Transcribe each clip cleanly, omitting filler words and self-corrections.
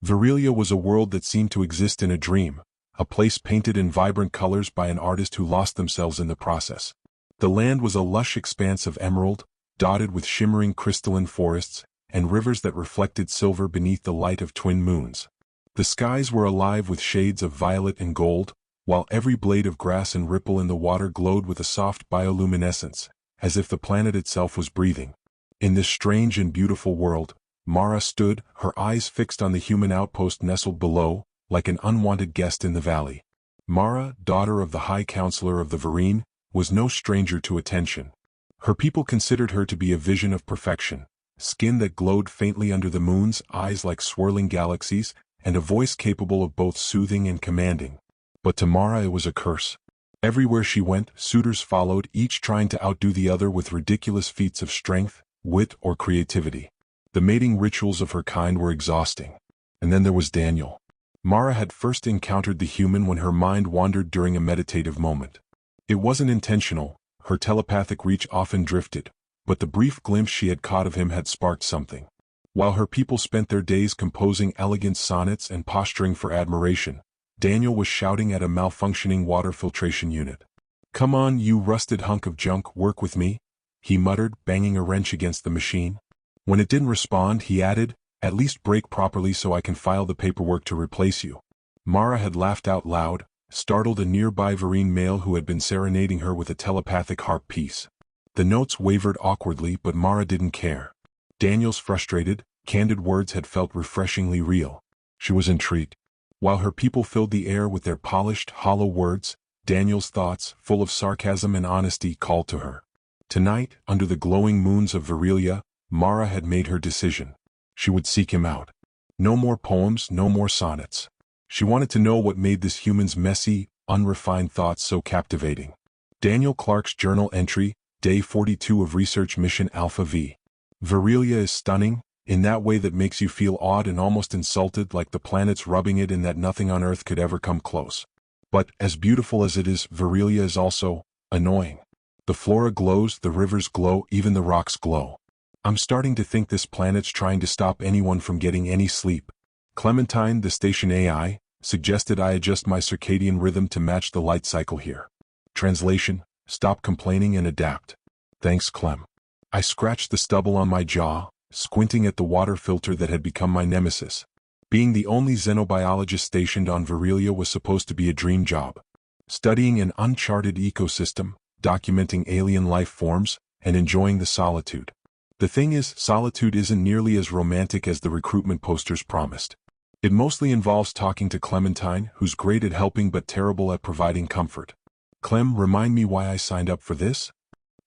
Virelia was a world that seemed to exist in a dream, a place painted in vibrant colors by an artist who lost themselves in the process. The land was a lush expanse of emerald, dotted with shimmering crystalline forests, and rivers that reflected silver beneath the light of twin moons. The skies were alive with shades of violet and gold, while every blade of grass and ripple in the water glowed with a soft bioluminescence, as if the planet itself was breathing. In this strange and beautiful world, Mara stood, her eyes fixed on the human outpost nestled below, like an unwanted guest in the valley. Mara, daughter of the High Counselor of the Virene, was no stranger to attention. Her people considered her to be a vision of perfection, skin that glowed faintly under the moons, eyes like swirling galaxies, and a voice capable of both soothing and commanding. But to Mara it was a curse. Everywhere she went, suitors followed, each trying to outdo the other with ridiculous feats of strength, wit, or creativity. The mating rituals of her kind were exhausting. And then there was Daniel. Mara had first encountered the human when her mind wandered during a meditative moment. It wasn't intentional, her telepathic reach often drifted, but the brief glimpse she had caught of him had sparked something. While her people spent their days composing elegant sonnets and posturing for admiration, Daniel was shouting at a malfunctioning water filtration unit. "Come on, you rusted hunk of junk, work with me," he muttered, banging a wrench against the machine. When it didn't respond, he added, "At least brake properly so I can file the paperwork to replace you." Mara had laughed out loud, startled a nearby Virene male who had been serenading her with a telepathic harp piece. The notes wavered awkwardly, but Mara didn't care. Daniel's frustrated, candid words had felt refreshingly real. She was intrigued. While her people filled the air with their polished, hollow words, Daniel's thoughts, full of sarcasm and honesty, called to her. Tonight, under the glowing moons of Virelia, Mara had made her decision. She would seek him out. No more poems, no more sonnets. She wanted to know what made this human's messy, unrefined thoughts so captivating. Daniel Clark's journal entry, Day 42 of Research Mission Alpha V. Virelia is stunning, in that way that makes you feel awed and almost insulted, like the planet's rubbing it in that nothing on Earth could ever come close. But, as beautiful as it is, Virelia is also annoying. The flora glows, the rivers glow, even the rocks glow. I'm starting to think this planet's trying to stop anyone from getting any sleep. Clementine, the station AI, suggested I adjust my circadian rhythm to match the light cycle here. Translation: stop complaining and adapt. Thanks, Clem. I scratched the stubble on my jaw, squinting at the water filter that had become my nemesis. Being the only xenobiologist stationed on Virelia was supposed to be a dream job. Studying an uncharted ecosystem, documenting alien life forms, and enjoying the solitude. The thing is, solitude isn't nearly as romantic as the recruitment posters promised. It mostly involves talking to Clementine, who's great at helping but terrible at providing comfort. Clem, remind me why I signed up for this?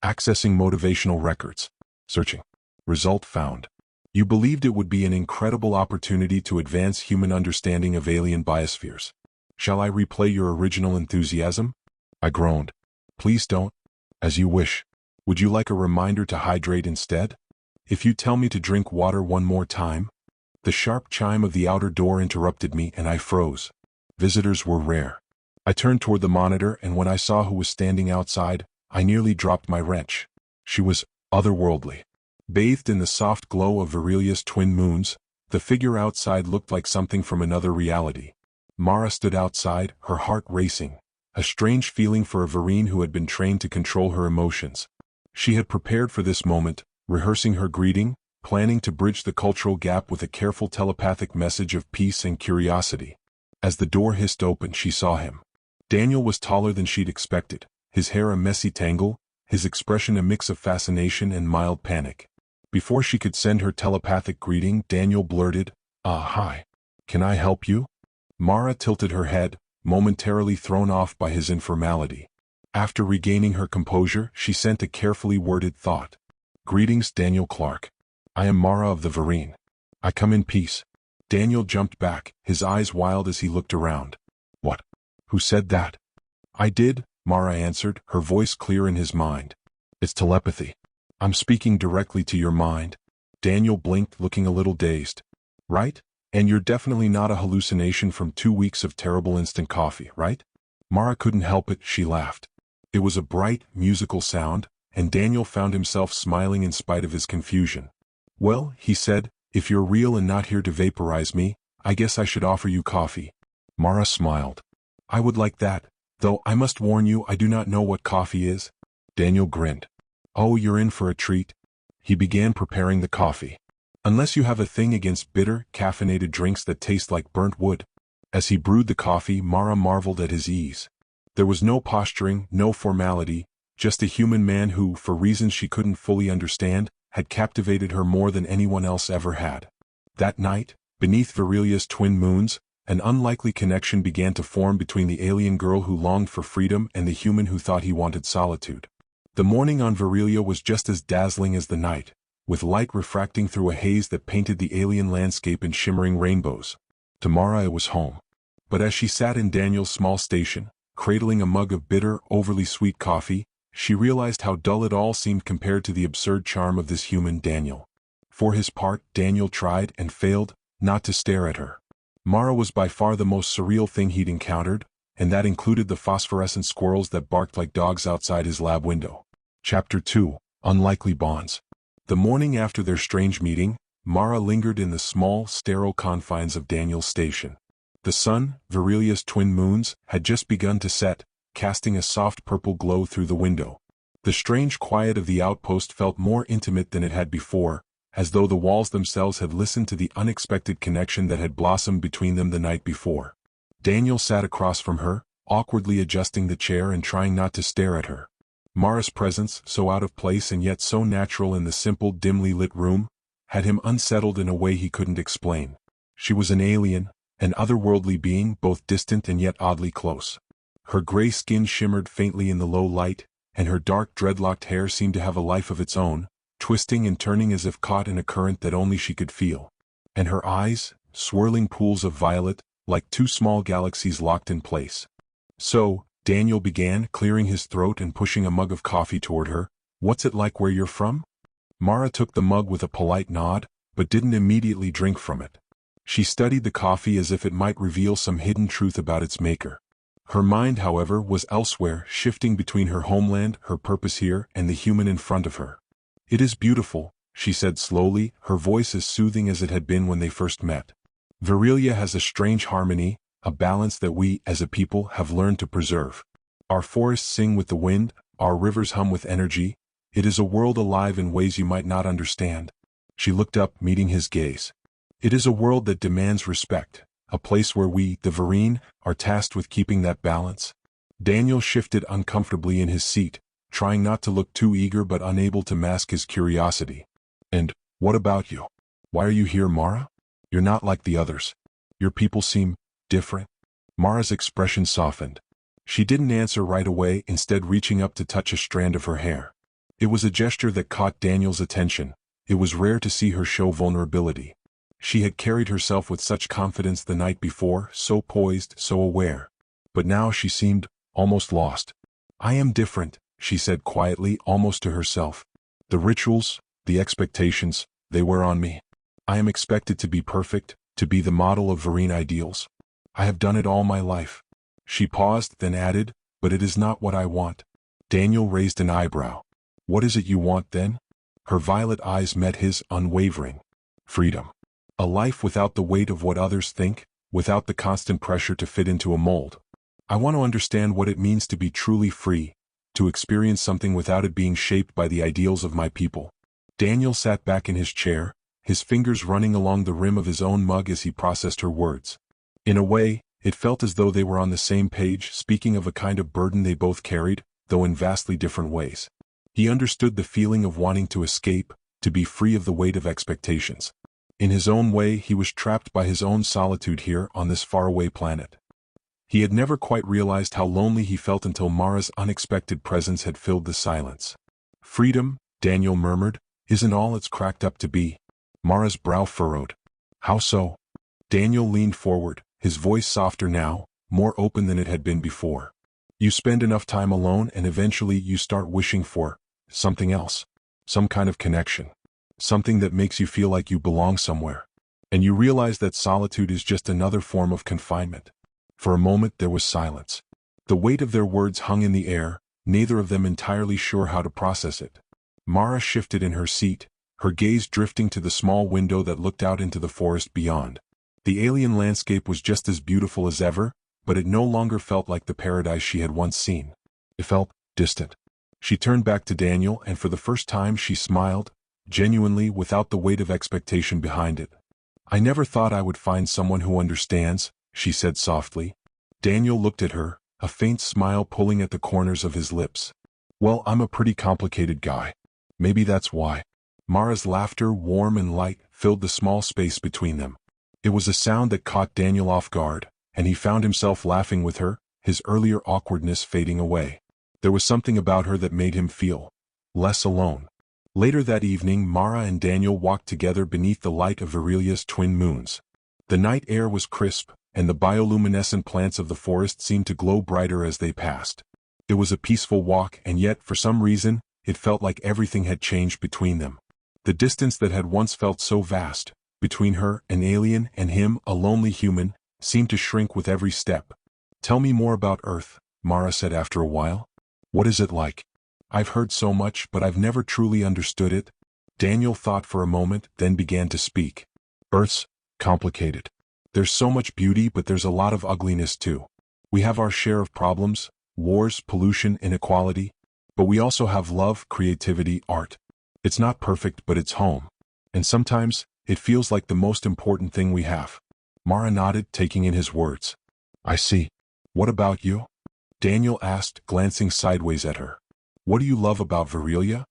Accessing motivational records. Searching. Result found. You believed it would be an incredible opportunity to advance human understanding of alien biospheres. Shall I replay your original enthusiasm? I groaned. Please don't. As you wish. Would you like a reminder to hydrate instead? If you tell me to drink water one more time? The sharp chime of the outer door interrupted me and I froze. Visitors were rare. I turned toward the monitor, and when I saw who was standing outside, I nearly dropped my wrench. She was otherworldly. Bathed in the soft glow of Virelia's twin moons, the figure outside looked like something from another reality. Mara stood outside, her heart racing, a strange feeling for a Virene who had been trained to control her emotions. She had prepared for this moment, rehearsing her greeting, planning to bridge the cultural gap with a careful telepathic message of peace and curiosity. As the door hissed open, she saw him. Daniel was taller than she'd expected, his hair a messy tangle, his expression a mix of fascination and mild panic. Before she could send her telepathic greeting, Daniel blurted, hi. Can I help you?" Mara tilted her head, momentarily thrown off by his informality. After regaining her composure, she sent a carefully worded thought. "Greetings, Daniel Clark. I am Mara of the Virene. I come in peace." Daniel jumped back, his eyes wild as he looked around. "What? Who said that?" "I did," Mara answered, her voice clear in his mind. "It's telepathy. I'm speaking directly to your mind." Daniel blinked, looking a little dazed. "Right? And you're definitely not a hallucination from 2 weeks of terrible instant coffee, right?" Mara couldn't help it, she laughed. It was a bright, musical sound, and Daniel found himself smiling in spite of his confusion. "Well," he said, "if you're real and not here to vaporize me, I guess I should offer you coffee. Mara smiled. I would like that, though I must warn you I do not know what coffee is. Daniel grinned. Oh, you're in for a treat. He began preparing the coffee. Unless you have a thing against bitter, caffeinated drinks that taste like burnt wood. As he brewed the coffee, Mara marveled at his ease. There was no posturing, no formality, just a human man who, for reasons she couldn't fully understand, had captivated her more than anyone else ever had. That night, beneath Virelia's twin moons, an unlikely connection began to form between the alien girl who longed for freedom and the human who thought he wanted solitude. The morning on Virelia was just as dazzling as the night, with light refracting through a haze that painted the alien landscape in shimmering rainbows. To Mara it was home. But as she sat in Daniel's small station, cradling a mug of bitter, overly sweet coffee, she realized how dull it all seemed compared to the absurd charm of this human Daniel. For his part, Daniel tried and failed not to stare at her. Mara was by far the most surreal thing he'd encountered, and that included the phosphorescent squirrels that barked like dogs outside his lab window. Chapter 2. Unlikely Bonds. The morning after their strange meeting, Mara lingered in the small, sterile confines of Daniel's station. The sun, Virelia's twin moons, had just begun to set, casting a soft purple glow through the window. The strange quiet of the outpost felt more intimate than it had before, as though the walls themselves had listened to the unexpected connection that had blossomed between them the night before. Daniel sat across from her, awkwardly adjusting the chair and trying not to stare at her. Mara's presence, so out of place and yet so natural in the simple, dimly lit room, had him unsettled in a way he couldn't explain. She was an alien, an otherworldly being, both distant and yet oddly close. Her gray skin shimmered faintly in the low light, and her dark dreadlocked hair seemed to have a life of its own, twisting and turning as if caught in a current that only she could feel. And her eyes, swirling pools of violet, like two small galaxies locked in place. So, Daniel began, clearing his throat and pushing a mug of coffee toward her. What's it like where you're from? Mara took the mug with a polite nod, but didn't immediately drink from it. She studied the coffee as if it might reveal some hidden truth about its maker. Her mind, however, was elsewhere, shifting between her homeland, her purpose here, and the human in front of her. It is beautiful, she said slowly, her voice as soothing as it had been when they first met. Virelia has a strange harmony, a balance that we, as a people, have learned to preserve. Our forests sing with the wind, our rivers hum with energy. It is a world alive in ways you might not understand. She looked up, meeting his gaze. It is a world that demands respect, a place where we, the Virene, are tasked with keeping that balance. Daniel shifted uncomfortably in his seat, trying not to look too eager but unable to mask his curiosity. And, what about you? Why are you here, Mara? You're not like the others. Your people seem different. Mara's expression softened. She didn't answer right away, instead reaching up to touch a strand of her hair. It was a gesture that caught Daniel's attention. It was rare to see her show vulnerability. She had carried herself with such confidence the night before, so poised, so aware. But now she seemed almost lost. I am different, she said quietly, almost to herself. The rituals, the expectations, they wear on me. I am expected to be perfect, to be the model of Virene ideals. I have done it all my life. She paused, then added, but it is not what I want. Daniel raised an eyebrow. What is it you want then? Her violet eyes met his, unwavering. Freedom. A life without the weight of what others think, without the constant pressure to fit into a mold. I want to understand what it means to be truly free, to experience something without it being shaped by the ideals of my people. Daniel sat back in his chair, his fingers running along the rim of his own mug as he processed her words. In a way, it felt as though they were on the same page, speaking of a kind of burden they both carried, though in vastly different ways. He understood the feeling of wanting to escape, to be free of the weight of expectations. In his own way, he was trapped by his own solitude here on this faraway planet. He had never quite realized how lonely he felt until Mara's unexpected presence had filled the silence. Freedom, Daniel murmured, isn't all it's cracked up to be. Mara's brow furrowed. How so? Daniel leaned forward, his voice softer now, more open than it had been before. You spend enough time alone and eventually you start wishing for something else. Some kind of connection. Something that makes you feel like you belong somewhere. And you realize that solitude is just another form of confinement. For a moment there was silence. The weight of their words hung in the air, neither of them entirely sure how to process it. Mara shifted in her seat, her gaze drifting to the small window that looked out into the forest beyond. The alien landscape was just as beautiful as ever, but it no longer felt like the paradise she had once seen. It felt distant. She turned back to Daniel, and for the first time she smiled, genuinely, without the weight of expectation behind it. "I never thought I would find someone who understands," she said softly. Daniel looked at her, a faint smile pulling at the corners of his lips. "Well, I'm a pretty complicated guy. Maybe that's why." Mara's laughter, warm and light, filled the small space between them. It was a sound that caught Daniel off guard, and he found himself laughing with her, his earlier awkwardness fading away. There was something about her that made him feel less alone. Later that evening, Mara and Daniel walked together beneath the light of Virelia's twin moons. The night air was crisp, and the bioluminescent plants of the forest seemed to glow brighter as they passed. It was a peaceful walk, and yet, for some reason, it felt like everything had changed between them. The distance that had once felt so vast, between her, an alien, and him, a lonely human, seemed to shrink with every step. "Tell me more about Earth," Mara said after a while. "What is it like? I've heard so much, but I've never truly understood it." Daniel thought for a moment, then began to speak. "Earth's complicated. There's so much beauty, but there's a lot of ugliness too. We have our share of problems, wars, pollution, inequality. But we also have love, creativity, art. It's not perfect, but it's home. And sometimes, it feels like the most important thing we have." Mara nodded, taking in his words. "I see. What about you?" Daniel asked, glancing sideways at her. "What do you love about Virelia?"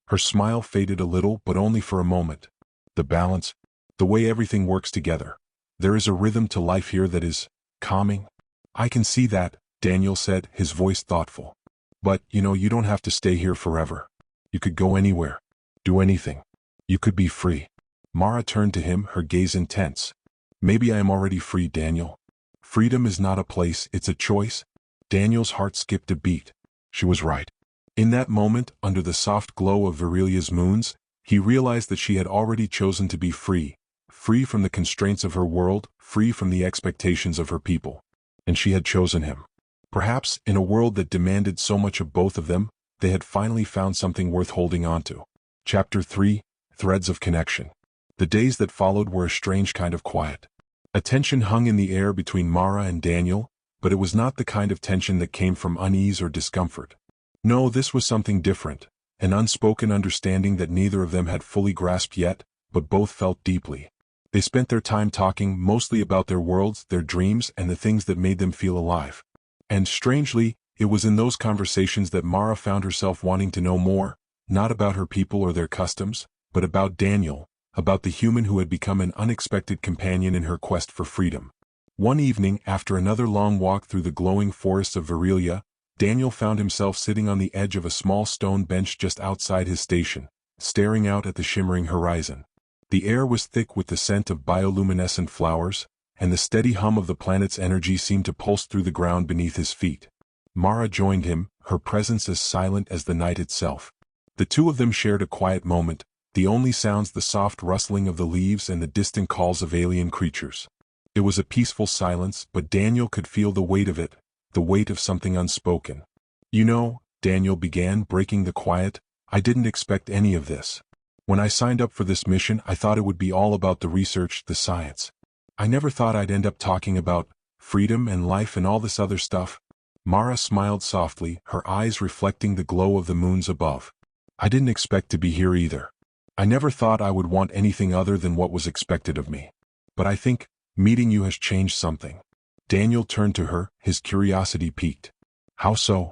Her smile faded a little, but only for a moment. "The balance. The way everything works together. There is a rhythm to life here that is calming." "I can see that," Daniel said, his voice thoughtful. "But, you don't have to stay here forever. You could go anywhere. Do anything. You could be free." Mara turned to him, her gaze intense. "Maybe I am already free, Daniel. Freedom is not a place, it's a choice." Daniel's heart skipped a beat. She was right. In that moment, under the soft glow of Virelia's moons, he realized that she had already chosen to be free. Free from the constraints of her world, free from the expectations of her people. And she had chosen him. Perhaps, in a world that demanded so much of both of them, they had finally found something worth holding on to. Chapter 3, Threads of Connection. The days that followed were a strange kind of quiet. A tension hung in the air between Mara and Daniel, but it was not the kind of tension that came from unease or discomfort. No, this was something different, an unspoken understanding that neither of them had fully grasped yet, but both felt deeply. They spent their time talking mostly about their worlds, their dreams, and the things that made them feel alive. And strangely, it was in those conversations that Mara found herself wanting to know more, not about her people or their customs, but about Daniel, about the human who had become an unexpected companion in her quest for freedom. One evening, after another long walk through the glowing forests of Virelia, Daniel found himself sitting on the edge of a small stone bench just outside his station, staring out at the shimmering horizon. The air was thick with the scent of bioluminescent flowers, and the steady hum of the planet's energy seemed to pulse through the ground beneath his feet. Mara joined him, her presence as silent as the night itself. The two of them shared a quiet moment, the only sounds the soft rustling of the leaves and the distant calls of alien creatures. It was a peaceful silence, but Daniel could feel the weight of it, the weight of something unspoken. Daniel began, breaking the quiet, "I didn't expect any of this. When I signed up for this mission, I thought it would be all about the research, the science. I never thought I'd end up talking about freedom and life and all this other stuff." Mara smiled softly, her eyes reflecting the glow of the moons above. "I didn't expect to be here either. I never thought I would want anything other than what was expected of me. But I think meeting you has changed something." Daniel turned to her, his curiosity piqued. "How so?"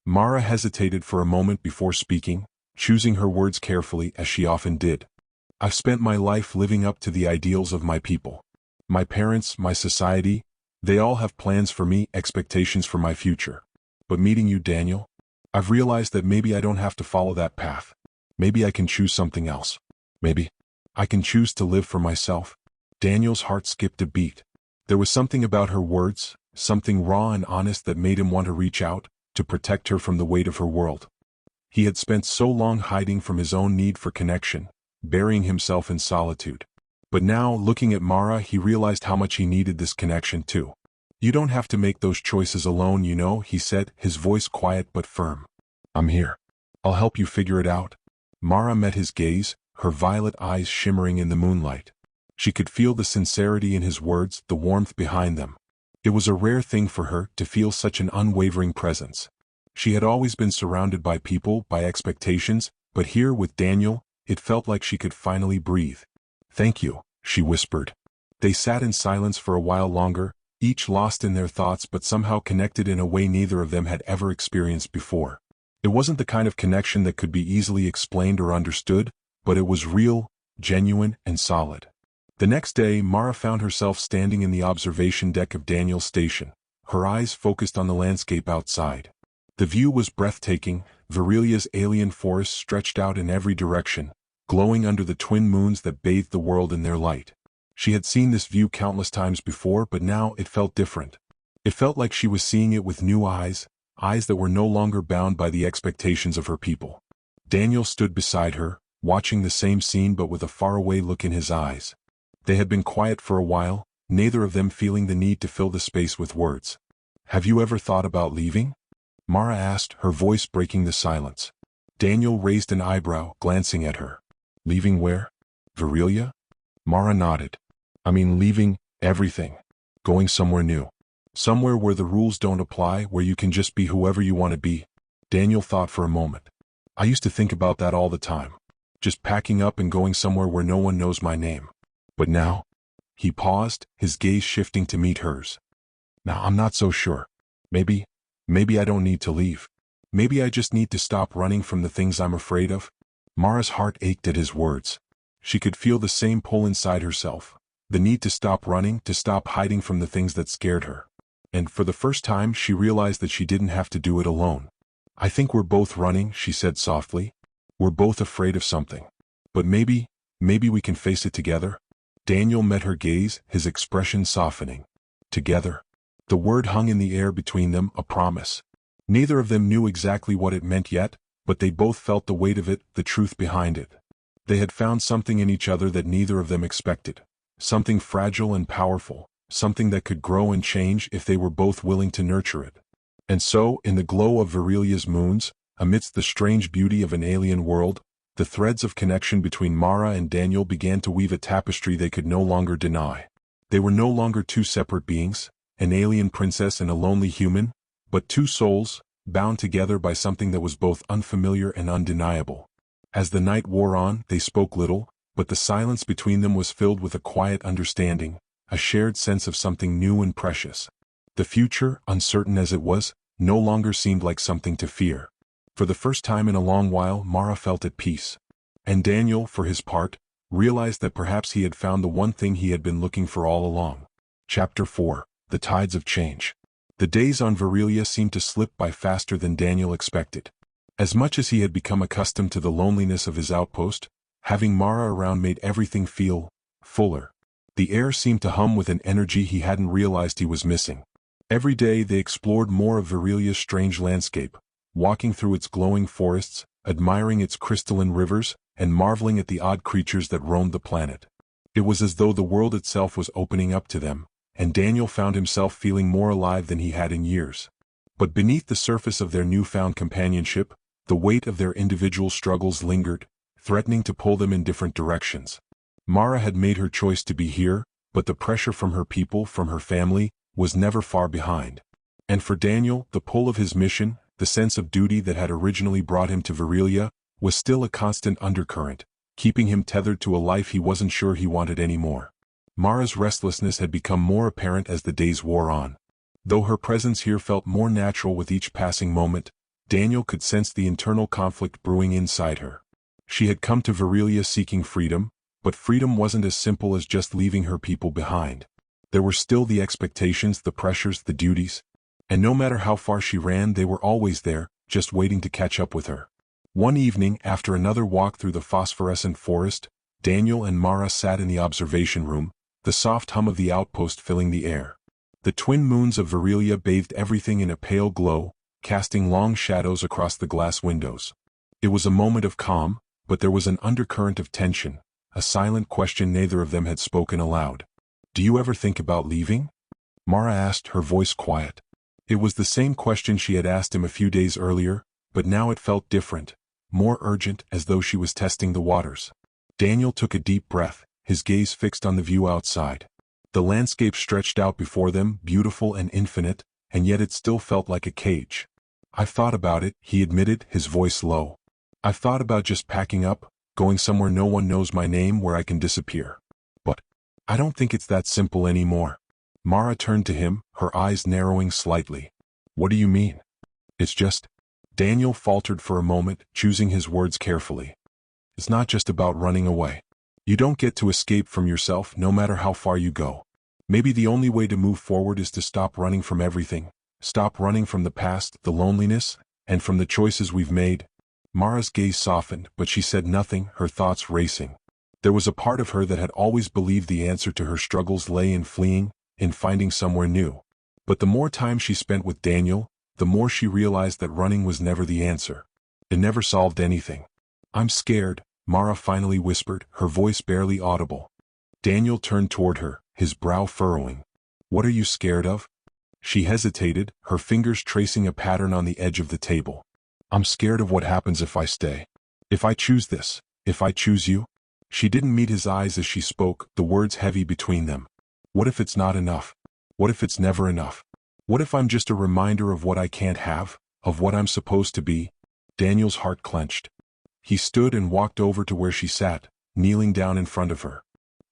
Mara hesitated for a moment before speaking, choosing her words carefully as she often did. "I've spent my life living up to the ideals of my people. My parents, my society, they all have plans for me, expectations for my future. But meeting you, Daniel, I've realized that maybe I don't have to follow that path. Maybe I can choose something else. Maybe I can choose to live for myself." Daniel's heart skipped a beat. There was something about her words, something raw and honest that made him want to reach out, to protect her from the weight of her world. He had spent so long hiding from his own need for connection, burying himself in solitude. But now, looking at Mara, he realized how much he needed this connection too. "You don't have to make those choices alone, he said, his voice quiet but firm. "I'm here. I'll help you figure it out." Mara met his gaze, her violet eyes shimmering in the moonlight. She could feel the sincerity in his words, the warmth behind them. It was a rare thing for her to feel such an unwavering presence. She had always been surrounded by people, by expectations, but here with Daniel, it felt like she could finally breathe. "Thank you," she whispered. They sat in silence for a while longer, each lost in their thoughts but somehow connected in a way neither of them had ever experienced before. It wasn't the kind of connection that could be easily explained or understood, but it was real, genuine, and solid. The next day, Mara found herself standing in the observation deck of Daniel's station, her eyes focused on the landscape outside. The view was breathtaking. Virelia's alien forest stretched out in every direction, glowing under the twin moons that bathed the world in their light. She had seen this view countless times before, but now it felt different. It felt like she was seeing it with new eyes, eyes that were no longer bound by the expectations of her people. Daniel stood beside her, watching the same scene but with a faraway look in his eyes. They had been quiet for a while, neither of them feeling the need to fill the space with words. "Have you ever thought about leaving?" Mara asked, her voice breaking the silence. Daniel raised an eyebrow, glancing at her. "Leaving where? Virelia?" Mara nodded. "I mean leaving everything. Going somewhere new. Somewhere where the rules don't apply, where you can just be whoever you want to be." Daniel thought for a moment. "I used to think about that all the time. Just packing up and going somewhere where no one knows my name. But now?" He paused, his gaze shifting to meet hers. "Now I'm not so sure. Maybe I don't need to leave. Maybe I just need to stop running from the things I'm afraid of." Mara's heart ached at his words. She could feel the same pull inside herself. The need to stop running, to stop hiding from the things that scared her. And for the first time she realized that she didn't have to do it alone. "I think we're both running," she said softly. "We're both afraid of something. But maybe we can face it together." Daniel met her gaze, his expression softening. Together. The word hung in the air between them, a promise. Neither of them knew exactly what it meant yet, but they both felt the weight of it, the truth behind it. They had found something in each other that neither of them expected. Something fragile and powerful, something that could grow and change if they were both willing to nurture it. And so, in the glow of Virelia's moons, amidst the strange beauty of an alien world, the threads of connection between Mara and Daniel began to weave a tapestry they could no longer deny. They were no longer two separate beings, an alien princess and a lonely human, but two souls, bound together by something that was both unfamiliar and undeniable. As the night wore on, they spoke little, but the silence between them was filled with a quiet understanding, a shared sense of something new and precious. The future, uncertain as it was, no longer seemed like something to fear. For the first time in a long while, Mara felt at peace. And Daniel, for his part, realized that perhaps he had found the one thing he had been looking for all along. Chapter 4. The Tides of Change. The days on Virelia seemed to slip by faster than Daniel expected. As much as he had become accustomed to the loneliness of his outpost, having Mara around made everything feel fuller. The air seemed to hum with an energy he hadn't realized he was missing. Every day they explored more of Virelia's strange landscape, walking through its glowing forests, admiring its crystalline rivers, and marveling at the odd creatures that roamed the planet. It was as though the world itself was opening up to them, and Daniel found himself feeling more alive than he had in years. But beneath the surface of their newfound companionship, the weight of their individual struggles lingered, threatening to pull them in different directions. Mara had made her choice to be here, but the pressure from her people, from her family, was never far behind. And for Daniel, the pull of his mission, the sense of duty that had originally brought him to Virelia, was still a constant undercurrent, keeping him tethered to a life he wasn't sure he wanted anymore. Mara's restlessness had become more apparent as the days wore on. Though her presence here felt more natural with each passing moment, Daniel could sense the internal conflict brewing inside her. She had come to Virelia seeking freedom, but freedom wasn't as simple as just leaving her people behind. There were still the expectations, the pressures, the duties. And no matter how far she ran, they were always there, just waiting to catch up with her. One evening, after another walk through the phosphorescent forest, Daniel and Mara sat in the observation room, the soft hum of the outpost filling the air. The twin moons of Virelia bathed everything in a pale glow, casting long shadows across the glass windows. It was a moment of calm, but there was an undercurrent of tension, a silent question neither of them had spoken aloud. "Do you ever think about leaving?" Mara asked, her voice quiet. It was the same question she had asked him a few days earlier, but now it felt different, more urgent, as though she was testing the waters. Daniel took a deep breath, his gaze fixed on the view outside. The landscape stretched out before them, beautiful and infinite, and yet it still felt like a cage. "I've thought about it," he admitted, his voice low. "I've thought about just packing up, going somewhere no one knows my name, where I can disappear. But I don't think it's that simple anymore." Mara turned to him, her eyes narrowing slightly. "What do you mean?" "It's just," Daniel faltered for a moment, choosing his words carefully. "It's not just about running away. You don't get to escape from yourself no matter how far you go. Maybe the only way to move forward is to stop running from everything. Stop running from the past, the loneliness, and from the choices we've made." Mara's gaze softened, but she said nothing, her thoughts racing. There was a part of her that had always believed the answer to her struggles lay in fleeing, in finding somewhere new. But the more time she spent with Daniel, the more she realized that running was never the answer. It never solved anything. "I'm scared," Mara finally whispered, her voice barely audible. Daniel turned toward her, his brow furrowing. "What are you scared of?" She hesitated, her fingers tracing a pattern on the edge of the table. "I'm scared of what happens if I stay. If I choose this, if I choose you." She didn't meet his eyes as she spoke, the words heavy between them. "What if it's not enough? What if it's never enough? What if I'm just a reminder of what I can't have, of what I'm supposed to be?" Daniel's heart clenched. He stood and walked over to where she sat, kneeling down in front of her.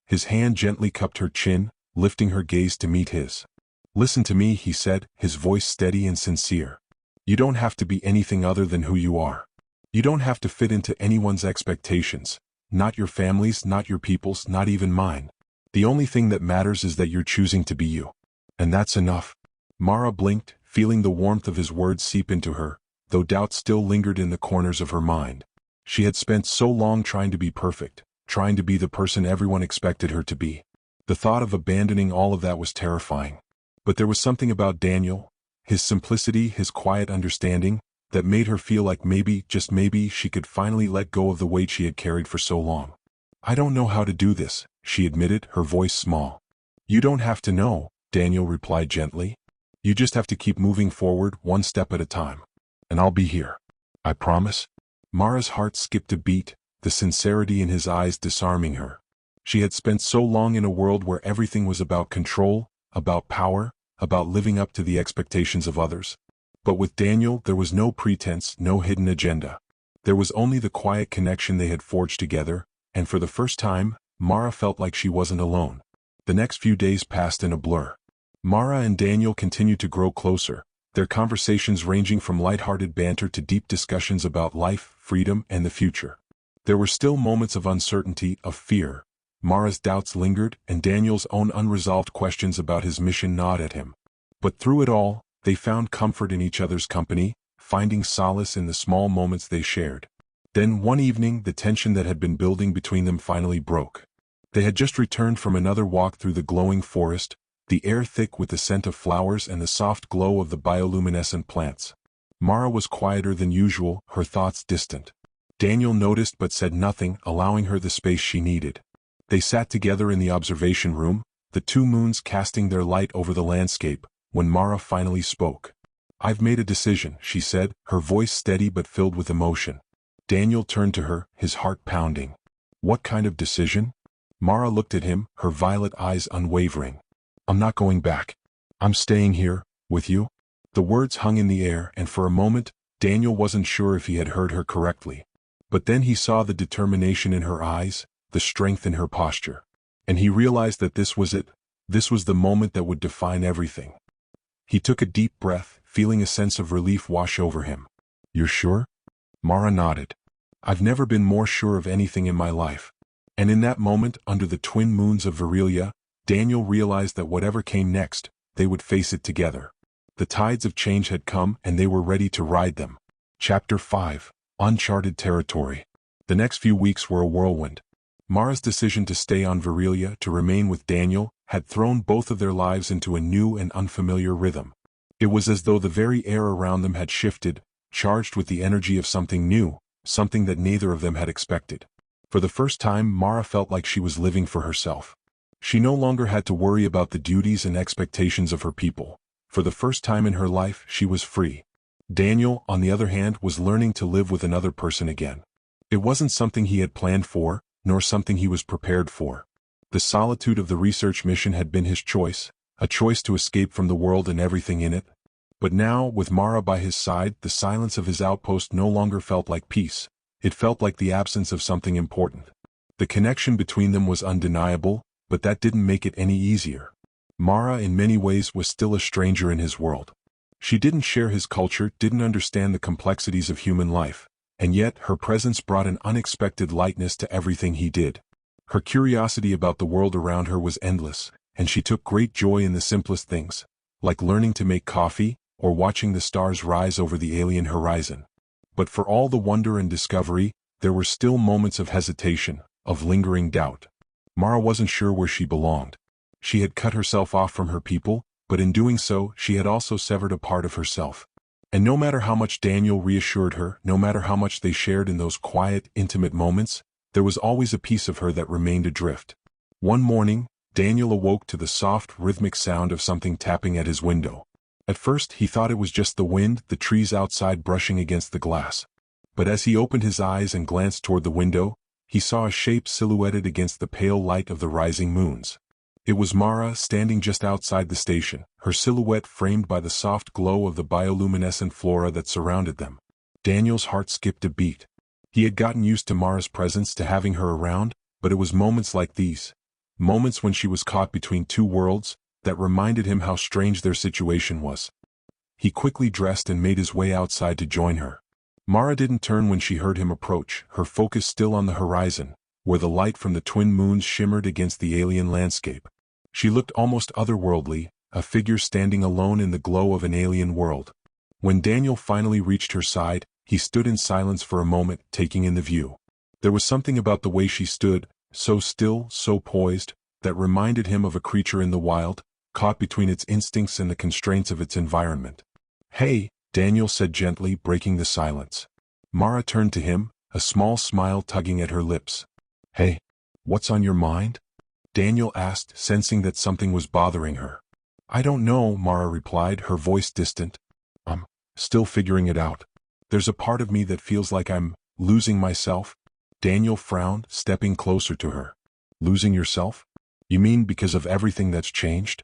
His hand gently cupped her chin, lifting her gaze to meet his. "Listen to me," he said, his voice steady and sincere. "You don't have to be anything other than who you are. You don't have to fit into anyone's expectations, not your family's, not your people's, not even mine. The only thing that matters is that you're choosing to be you. And that's enough." Mara blinked, feeling the warmth of his words seep into her, though doubt still lingered in the corners of her mind. She had spent so long trying to be perfect, trying to be the person everyone expected her to be. The thought of abandoning all of that was terrifying. But there was something about Daniel, his simplicity, his quiet understanding, that made her feel like maybe, just maybe, she could finally let go of the weight she had carried for so long. "I don't know how to do this," she admitted, her voice small. "You don't have to know," Daniel replied gently. "You just have to keep moving forward, one step at a time. And I'll be here. I promise." Mara's heart skipped a beat, the sincerity in his eyes disarming her. She had spent so long in a world where everything was about control, about power, about living up to the expectations of others. But with Daniel there was no pretense, no hidden agenda. There was only the quiet connection they had forged together, and for the first time, Mara felt like she wasn't alone. The next few days passed in a blur. Mara and Daniel continued to grow closer, their conversations ranging from lighthearted banter to deep discussions about life, freedom, and the future. There were still moments of uncertainty, of fear. Mara's doubts lingered, and Daniel's own unresolved questions about his mission gnawed at him. But through it all, they found comfort in each other's company, finding solace in the small moments they shared. Then one evening, the tension that had been building between them finally broke. They had just returned from another walk through the glowing forest, the air thick with the scent of flowers and the soft glow of the bioluminescent plants. Mara was quieter than usual, her thoughts distant. Daniel noticed but said nothing, allowing her the space she needed. They sat together in the observation room, the two moons casting their light over the landscape, when Mara finally spoke. "I've made a decision," she said, her voice steady but filled with emotion. Daniel turned to her, his heart pounding. "What kind of decision?" Mara looked at him, her violet eyes unwavering. "I'm not going back. I'm staying here, with you." The words hung in the air, and for a moment, Daniel wasn't sure if he had heard her correctly. But then he saw the determination in her eyes, the strength in her posture. And he realized that this was it. This was the moment that would define everything. He took a deep breath, feeling a sense of relief wash over him. "You're sure?" Mara nodded. "I've never been more sure of anything in my life." And in that moment, under the twin moons of Virelia, Daniel realized that whatever came next, they would face it together. The tides of change had come, and they were ready to ride them. Chapter 5. Uncharted Territory. The next few weeks were a whirlwind. Mara's decision to stay on Virelia, to remain with Daniel, had thrown both of their lives into a new and unfamiliar rhythm. It was as though the very air around them had shifted, charged with the energy of something new, something that neither of them had expected. For the first time, Mara felt like she was living for herself. She no longer had to worry about the duties and expectations of her people. For the first time in her life, she was free. Daniel, on the other hand, was learning to live with another person again. It wasn't something he had planned for, nor something he was prepared for. The solitude of the research mission had been his choice, a choice to escape from the world and everything in it. But now, with Mara by his side, the silence of his outpost no longer felt like peace. It felt like the absence of something important. The connection between them was undeniable, but that didn't make it any easier. Mara in many ways was still a stranger in his world. She didn't share his culture, didn't understand the complexities of human life, and yet her presence brought an unexpected lightness to everything he did. Her curiosity about the world around her was endless, and she took great joy in the simplest things, like learning to make coffee, or watching the stars rise over the alien horizon. But for all the wonder and discovery, there were still moments of hesitation, of lingering doubt. Mara wasn't sure where she belonged. She had cut herself off from her people, but in doing so, she had also severed a part of herself. And no matter how much Daniel reassured her, no matter how much they shared in those quiet, intimate moments, there was always a piece of her that remained adrift. One morning, Daniel awoke to the soft, rhythmic sound of something tapping at his window. At first, he thought it was just the wind, the trees outside brushing against the glass. But as he opened his eyes and glanced toward the window, he saw a shape silhouetted against the pale light of the rising moons. It was Mara standing just outside the station, her silhouette framed by the soft glow of the bioluminescent flora that surrounded them. Daniel's heart skipped a beat. He had gotten used to Mara's presence, to having her around, but it was moments like these, moments when she was caught between two worlds, that reminded him how strange their situation was. He quickly dressed and made his way outside to join her. Mara didn't turn when she heard him approach, her focus still on the horizon, where the light from the twin moons shimmered against the alien landscape. She looked almost otherworldly, a figure standing alone in the glow of an alien world. When Daniel finally reached her side, he stood in silence for a moment, taking in the view. There was something about the way she stood, so still, so poised, that reminded him of a creature in the wild, caught between its instincts and the constraints of its environment. "Hey," Daniel said gently, breaking the silence. Mara turned to him, a small smile tugging at her lips. "Hey, what's on your mind?" Daniel asked, sensing that something was bothering her. "I don't know," Mara replied, her voice distant. "I'm still figuring it out. There's a part of me that feels like I'm losing myself." Daniel frowned, stepping closer to her. "Losing yourself? You mean because of everything that's changed?"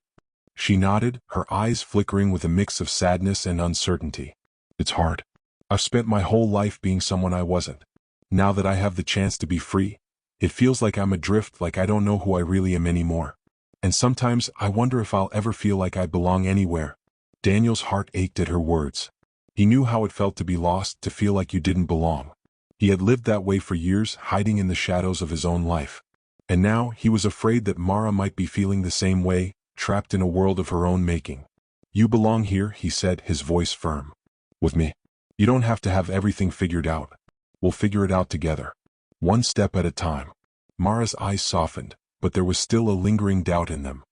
She nodded, her eyes flickering with a mix of sadness and uncertainty. "It's hard. I've spent my whole life being someone I wasn't. Now that I have the chance to be free, it feels like I'm adrift, like I don't know who I really am anymore. And sometimes I wonder if I'll ever feel like I belong anywhere." Daniel's heart ached at her words. He knew how it felt to be lost, to feel like you didn't belong. He had lived that way for years, hiding in the shadows of his own life. And now he was afraid that Mara might be feeling the same way, trapped in a world of her own making. "You belong here," he said, his voice firm. "With me. You don't have to have everything figured out. We'll figure it out together. One step at a time." Mara's eyes softened, but there was still a lingering doubt in them.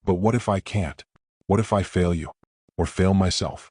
"But what if I can't? What if I fail you? Or fail myself?"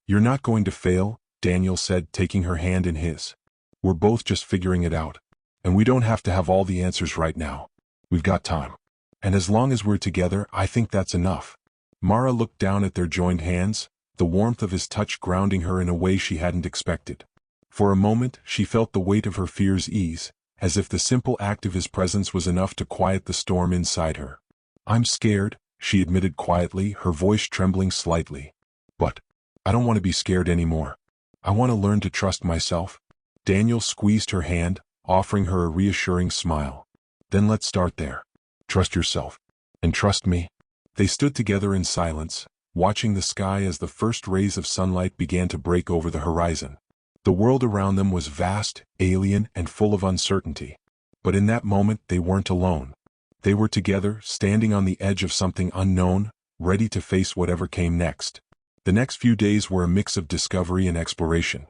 "You're not going to fail," Daniel said, taking her hand in his. "We're both just figuring it out. And we don't have to have all the answers right now. We've got time. And as long as we're together, I think that's enough." Mara looked down at their joined hands, the warmth of his touch grounding her in a way she hadn't expected. For a moment, she felt the weight of her fears ease, as if the simple act of his presence was enough to quiet the storm inside her. "I'm scared," she admitted quietly, her voice trembling slightly. "But I don't want to be scared anymore. I want to learn to trust myself." Daniel squeezed her hand, offering her a reassuring smile. "Then let's start there. Trust yourself. And trust me." They stood together in silence, watching the sky as the first rays of sunlight began to break over the horizon. The world around them was vast, alien, and full of uncertainty. But in that moment, they weren't alone. They were together, standing on the edge of something unknown, ready to face whatever came next. The next few days were a mix of discovery and exploration.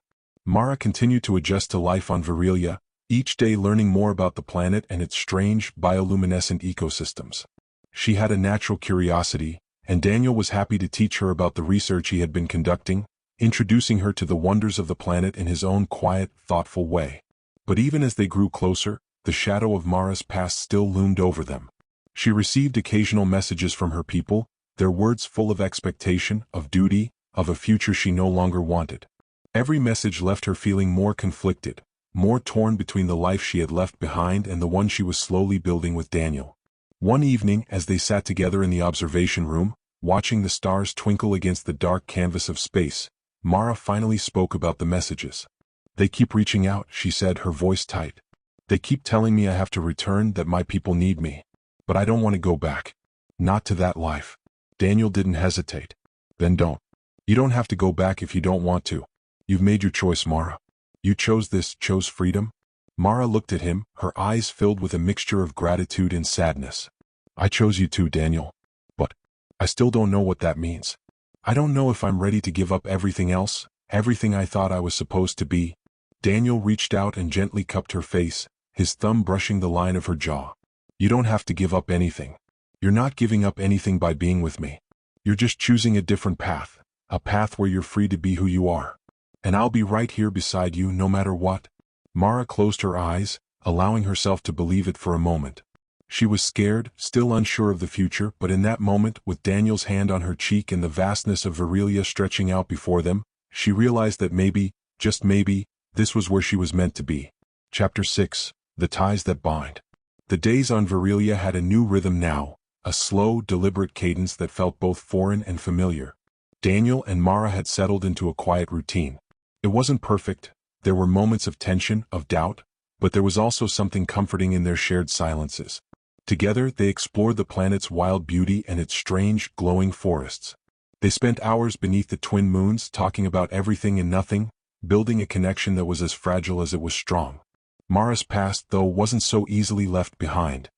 Mara continued to adjust to life on Virelia, each day learning more about the planet and its strange, bioluminescent ecosystems. She had a natural curiosity, and Daniel was happy to teach her about the research he had been conducting, introducing her to the wonders of the planet in his own quiet, thoughtful way. But even as they grew closer, the shadow of Mara's past still loomed over them. She received occasional messages from her people, their words full of expectation, of duty, of a future she no longer wanted. Every message left her feeling more conflicted, more torn between the life she had left behind and the one she was slowly building with Daniel. One evening, as they sat together in the observation room, watching the stars twinkle against the dark canvas of space, Mara finally spoke about the messages. "They keep reaching out," she said, her voice tight. "They keep telling me I have to return, that my people need me. But I don't want to go back. Not to that life." Daniel didn't hesitate. "Then don't. You don't have to go back if you don't want to. You've made your choice, Mara. You chose this, chose freedom." Mara looked at him, her eyes filled with a mixture of gratitude and sadness. "I chose you too, Daniel. But I still don't know what that means. I don't know if I'm ready to give up everything else, everything I thought I was supposed to be." Daniel reached out and gently cupped her face, his thumb brushing the line of her jaw. "You don't have to give up anything. You're not giving up anything by being with me. You're just choosing a different path, a path where you're free to be who you are. And I'll be right here beside you no matter what." Mara closed her eyes, allowing herself to believe it for a moment. She was scared, still unsure of the future, but in that moment, with Daniel's hand on her cheek and the vastness of Virelia stretching out before them, she realized that maybe, just maybe, this was where she was meant to be. Chapter 6. The Ties That Bind. The days on Virelia had a new rhythm now, a slow, deliberate cadence that felt both foreign and familiar. Daniel and Mara had settled into a quiet routine. It wasn't perfect, there were moments of tension, of doubt, but there was also something comforting in their shared silences. Together, they explored the planet's wild beauty and its strange, glowing forests. They spent hours beneath the twin moons talking about everything and nothing, building a connection that was as fragile as it was strong. Mara's past, though, wasn't so easily left behind.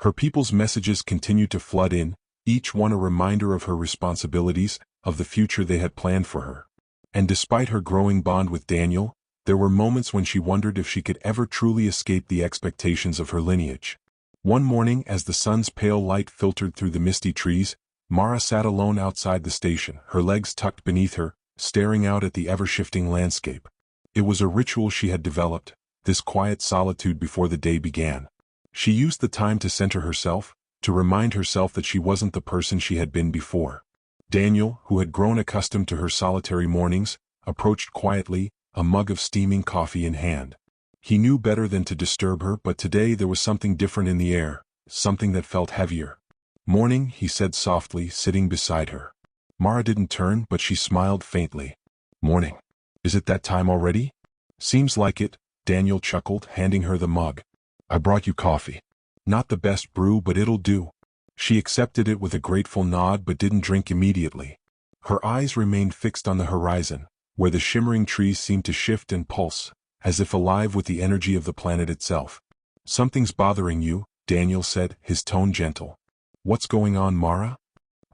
Her people's messages continued to flood in, each one a reminder of her responsibilities, of the future they had planned for her. And despite her growing bond with Daniel, there were moments when she wondered if she could ever truly escape the expectations of her lineage. One morning, as the sun's pale light filtered through the misty trees, Mara sat alone outside the station, her legs tucked beneath her, staring out at the ever-shifting landscape. It was a ritual she had developed, this quiet solitude before the day began. She used the time to center herself, to remind herself that she wasn't the person she had been before. Daniel, who had grown accustomed to her solitary mornings, approached quietly, a mug of steaming coffee in hand. He knew better than to disturb her, but today there was something different in the air, something that felt heavier. "Morning," he said softly, sitting beside her. Mara didn't turn, but she smiled faintly. "Morning. Is it that time already?" "Seems like it," Daniel chuckled, handing her the mug. "I brought you coffee. Not the best brew, but it'll do." She accepted it with a grateful nod but didn't drink immediately. Her eyes remained fixed on the horizon, where the shimmering trees seemed to shift and pulse, as if alive with the energy of the planet itself. "Something's bothering you," Daniel said, his tone gentle. "What's going on, Mara?"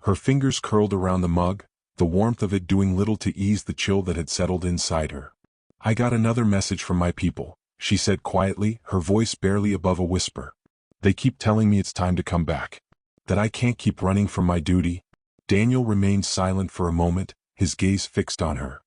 Her fingers curled around the mug, the warmth of it doing little to ease the chill that had settled inside her. "I got another message from my people," she said quietly, her voice barely above a whisper. "They keep telling me it's time to come back. That I can't keep running from my duty." Daniel remained silent for a moment, his gaze fixed on her.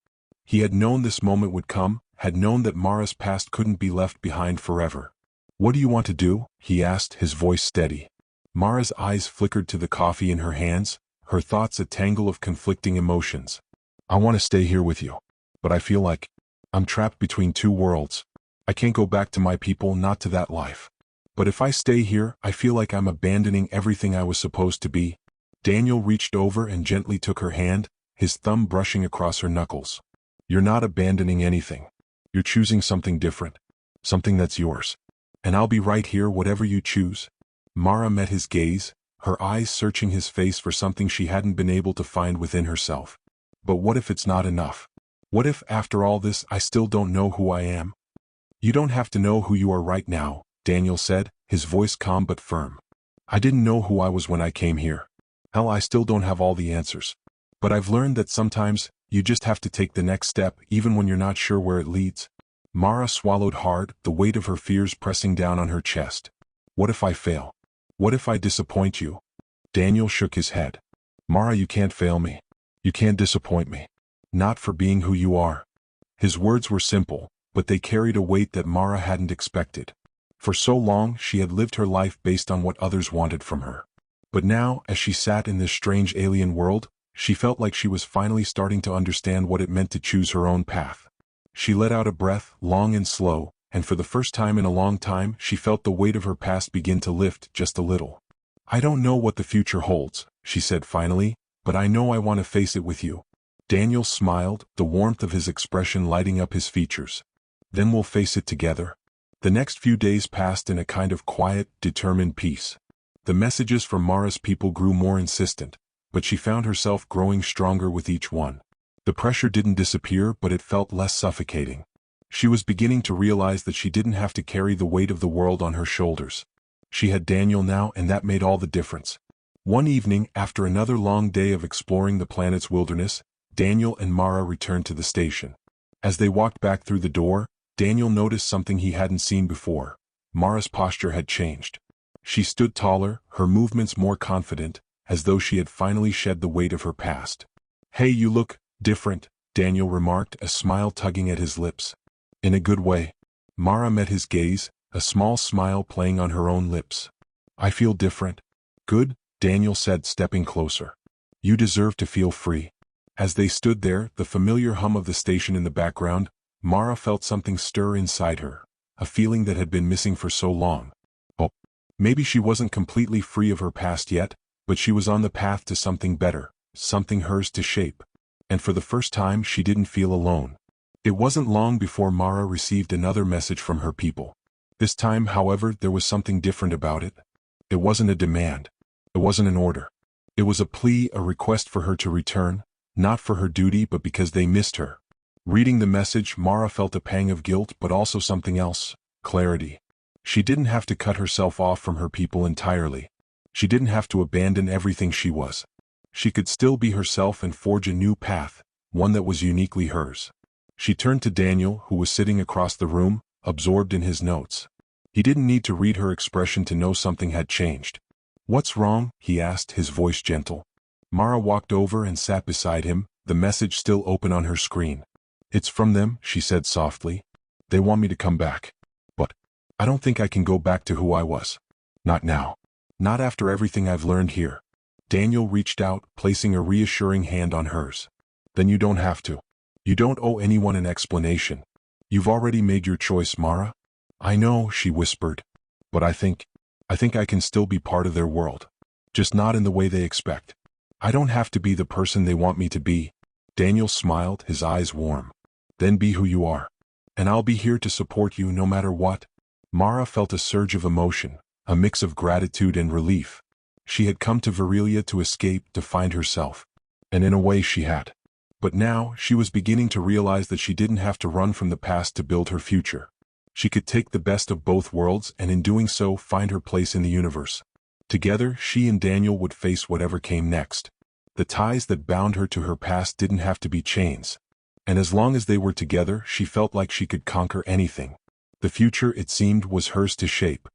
He had known this moment would come, had known that Mara's past couldn't be left behind forever. "What do you want to do?" he asked, his voice steady. Mara's eyes flickered to the coffee in her hands, her thoughts a tangle of conflicting emotions. "I want to stay here with you. But I feel like I'm trapped between two worlds. I can't go back to my people, not to that life. But if I stay here, I feel like I'm abandoning everything I was supposed to be." Daniel reached over and gently took her hand, his thumb brushing across her knuckles. "You're not abandoning anything. You're choosing something different. Something that's yours. And I'll be right here whatever you choose." Mara met his gaze, her eyes searching his face for something she hadn't been able to find within herself. "But what if it's not enough? What if, after all this, I still don't know who I am?" "You don't have to know who you are right now," Daniel said, his voice calm but firm. "I didn't know who I was when I came here. Hell, I still don't have all the answers. But I've learned that sometimes, you just have to take the next step even when you're not sure where it leads." Mara swallowed hard, the weight of her fears pressing down on her chest. "What if I fail? What if I disappoint you?" Daniel shook his head. "Mara, you can't fail me. You can't disappoint me. Not for being who you are." His words were simple, but they carried a weight that Mara hadn't expected. For so long, she had lived her life based on what others wanted from her. But now, as she sat in this strange alien world, she felt like she was finally starting to understand what it meant to choose her own path. She let out a breath, long and slow, and for the first time in a long time she felt the weight of her past begin to lift just a little. I don't know what the future holds, she said finally, but I know I want to face it with you. Daniel smiled, the warmth of his expression lighting up his features. Then we'll face it together. The next few days passed in a kind of quiet, determined peace. The messages from Mara's people grew more insistent, but she found herself growing stronger with each one. The pressure didn't disappear, but it felt less suffocating. She was beginning to realize that she didn't have to carry the weight of the world on her shoulders. She had Daniel now, and that made all the difference. One evening, after another long day of exploring the planet's wilderness, Daniel and Mara returned to the station. As they walked back through the door, Daniel noticed something he hadn't seen before. Mara's posture had changed. She stood taller, her movements more confident, as though she had finally shed the weight of her past. "Hey, you look different," Daniel remarked, a smile tugging at his lips. "In a good way." Mara met his gaze, a small smile playing on her own lips. "I feel different." "Good," Daniel said, stepping closer. "You deserve to feel free." As they stood there, the familiar hum of the station in the background, Mara felt something stir inside her, a feeling that had been missing for so long. Oh, maybe she wasn't completely free of her past yet, but she was on the path to something better, something hers to shape. And for the first time she didn't feel alone. It wasn't long before Mara received another message from her people. This time, however, there was something different about it. It wasn't a demand. It wasn't an order. It was a plea, a request for her to return, not for her duty but because they missed her. Reading the message, Mara felt a pang of guilt but also something else, clarity. She didn't have to cut herself off from her people entirely. She didn't have to abandon everything she was. She could still be herself and forge a new path, one that was uniquely hers. She turned to Daniel, who was sitting across the room, absorbed in his notes. He didn't need to read her expression to know something had changed. "What's wrong?" he asked, his voice gentle. Mara walked over and sat beside him, the message still open on her screen. "It's from them," she said softly. "They want me to come back. But I don't think I can go back to who I was. Not now. Not after everything I've learned here." Daniel reached out, placing a reassuring hand on hers. "Then you don't have to. You don't owe anyone an explanation. You've already made your choice, Mara." "I know," she whispered. "But I think I can still be part of their world. Just not in the way they expect. I don't have to be the person they want me to be." Daniel smiled, his eyes warm. "Then be who you are. And I'll be here to support you no matter what." Mara felt a surge of emotion, a mix of gratitude and relief. She had come to Virelia to escape, to find herself. And in a way she had. But now, she was beginning to realize that she didn't have to run from the past to build her future. She could take the best of both worlds and in doing so find her place in the universe. Together, she and Daniel would face whatever came next. The ties that bound her to her past didn't have to be chains. And as long as they were together, she felt like she could conquer anything. The future, it seemed, was hers to shape.